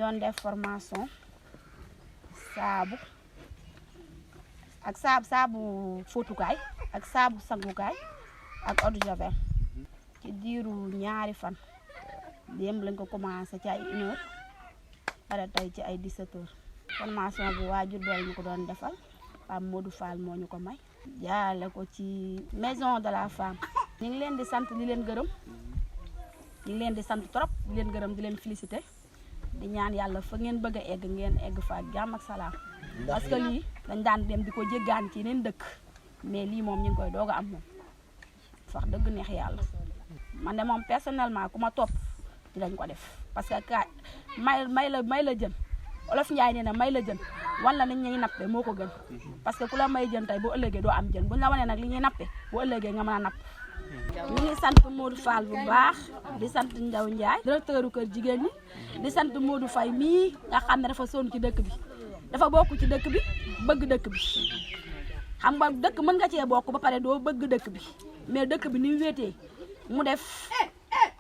doon def formation saabu ak saabu fóotukaay ak saabu sangukaay ak eau de javel ci diiru ñaari fan démb lañ ko commencé ci ay 1h pare tey ci ay 17h. formation bi waajur dool ñu ko doon defal Pape Modou Fall moo ñu ko may jaale ko ci maison de la femme. ñu ngi leen di sant di leen gërëm ñu ngi leen di sant trop di leen gërëm di leen félicité di ñaan yàlla fa ngeen bëgg a egg ngeen egg fa ak jàmm ak salaam parce que lii dañ daan dem di ko jéggaan ci yeneen dëkk mais lii moom ñu ngi koy doog a am moom wax dëgg neex yàlla man de moom personnellement ku ma topp dinañ ko def parce que ka may la jën Olof Njaay nee na may la jën wala nit ñuy nappe moo ko gën parce que ku la may jën tey boo ëllëgee doo am jën buñ la wanee nag li ñuy nappe boo ëllëgee nga mën a napp. ñu ngi sant Modou Fall bu baax di sant Ndaw Ndiaye directeur kër jigéen ñi di sant Modou Faye mii nga xam ne dafa sonn ci dëkk bi dafa bokk ci dëkk bi bëgg dëkk bi xam nga dëkk mën nga cee bokk ba pare doo bëgg dëkk bi mais dëkk bi ni mu wéetee mu def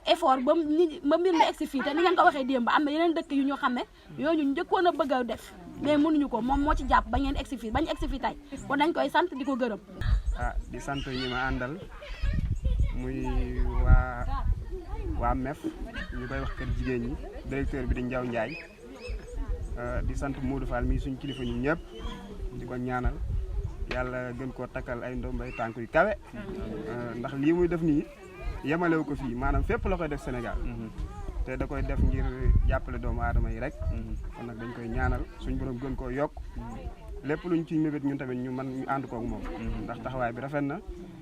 effort ba mbir mi egsi fii te ni ngeen ko waxee démb am na yeneen dëkk yu ñu xam ne yooyu njëkkoon a bëgg a def mais mënuñu ko moom moo ci jàpp ba ngeen egsi fii bañ egsi fii tey kon dañ koy sant di ko gërëm. di sant ñi ma àndal muy waa MEF ñu koy wax kër jigéen ñi directeur bi di Ndiaw Ndiaye di sant Modou Fall mii suñ kilifa ñun ñëpp di ko ñaanal yàlla gën koo takkal ay ndombay tànk yu kawe ndax lii muy def nii yemalewu ko fii maanaam fépp la koy def Sénégal te da koy def ngir jàppale doomu aadama yi rek kon nag dañ koy ñaanal suñ borom gën koo yokk lépp luñ ci mébét ñun tamit ñu ànd koog moom ndax taxawaay bi rafet na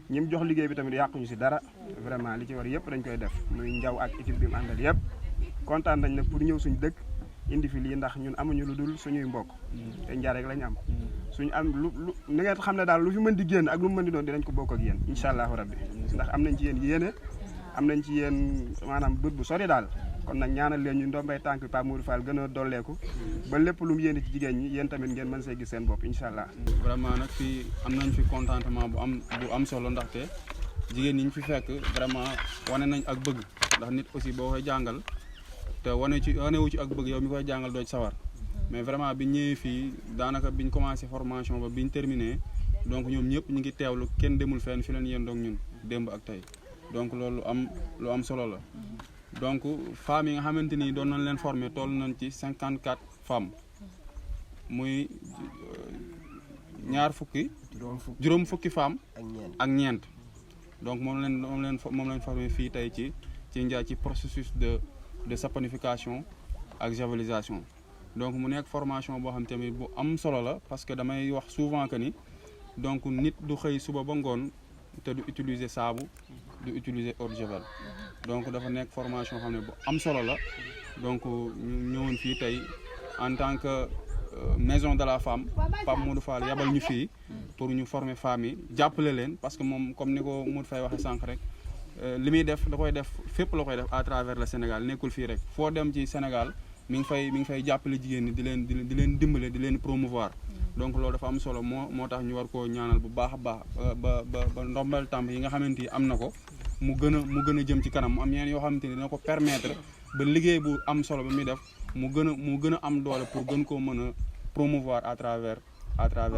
ñi mu jox liggéey bi tamit yàquñu si dara vraiment li ci war yëpp dañ koy def muy Njaw ak équipe bi mu àndal yëpp kontaan nañ nag pour ñëw suñ dëkk indi fi lii ndax ñun amuñu lu dul suñuy mbokk te Njaay rek lañu am suñu am lu ni ngeen xam ne daal lu fi mën di génn ak lu mu mën di doon dinañ ko bokk ak yéen incha allahu rabbi ndax am nañ ci yéen yéene am nañ ci yéen maanaam bët bu sori daal kon nag ñaanal leen ñu ndombay tànk Pape Modou Fall gën a dolleeku ba lépp lu mu yéene ci jigéen ñi yéen tamit ngeen mën see gis seen bopp incha allah. vraiment nag fii am nañ fi contentement bu am solo ndaxte jigéen ñi ñu fi fekk vraiment wane nañ ak bëgg ndax nit aussi boo koy jàngal te wane wu ci ak bëgg yow mi koy jàngal doo ci sawar mais vraiment biñ ñëwee fii daanaka biñ commencé formation ba biñ terminé donc ñoom ñëpp ñu ngi teewlu kenn demul fenn fi leen yéen doog ñun démb ak tey donc loolu lu am solo la. donc femmes yi nga xamante ni doon nañ leen former toll nañ ci 54 femmes muy juróom fukki femmes ak ñeent donc moom leen former fii tey ci Njaay ci processus de saponification ak javelisation donc mu nekk formation boo xam tamit bu am solo la parce que damay wax souvent que ni donc nit du xëy suba ba ngoon te du utiliser saabu du utiliser eau de javel donc dafa nekk formation xam ne bu am solo la donc ñu ñëwoon fii tey en tant que maison de la femme Pape Modou Fall yabal ñu fii pour ñu former femmes yi jàppale leen parce que moom comme ni ko Modou Faye waxee sànq rek li muy def da koy def fépp la koy def à travers le Sénégal nekkul fii rek foo dem ci Sénégal mi ngi fay jàppale jigéen ñi di leen dimbale di leen promouvoir donc loolu dafa am solo moo tax ñu war koo ñaanal bu baax a baax ba ndombal tàmp yi nga xamante ni am na ko mu gën a jëm ci kanam mu am yeneen yoo xamante ni dina ko permettre ba liggéey bu am solo ba muy def mu gën a am doole pour gën koo mën a promouvoir à travers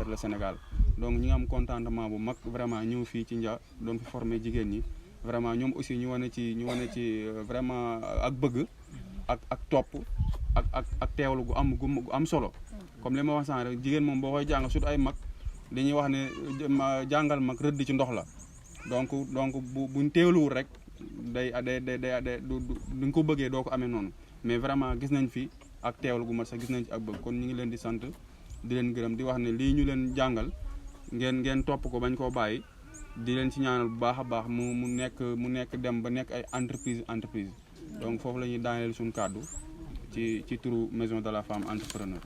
le Sénégal donc ñi nga am contentement bu mag vraiment ñëw fii ci Ndia doon fi former jigéen ñi vraiment ñoom aussi ñu wane ci vraiment ak bëgg ak topp ak teewlu gu am solo comme li ma wax sànq rek jigéen moom boo koy jàng surtout ay mag dañuy wax ne jàngal mag rëdd ci ndox la donc buñ teewluwul rek day duñ ko bëggee doo ko amee noonu mais vraiment gis nañ fi ak teewlu gu mat sax gis nañ ci ak bëgg kon ñu ngi leen di sant di leen gërëm di wax ne lii ñu leen jàngal ngeen topp ko bañ koo bàyyi di leen ci ñaanal bu baax a baax mu nekk dem ba nekk ay entreprise donc foofu la ñuy daaneel suñu kàddu ci turu maison de la femme entrepreneur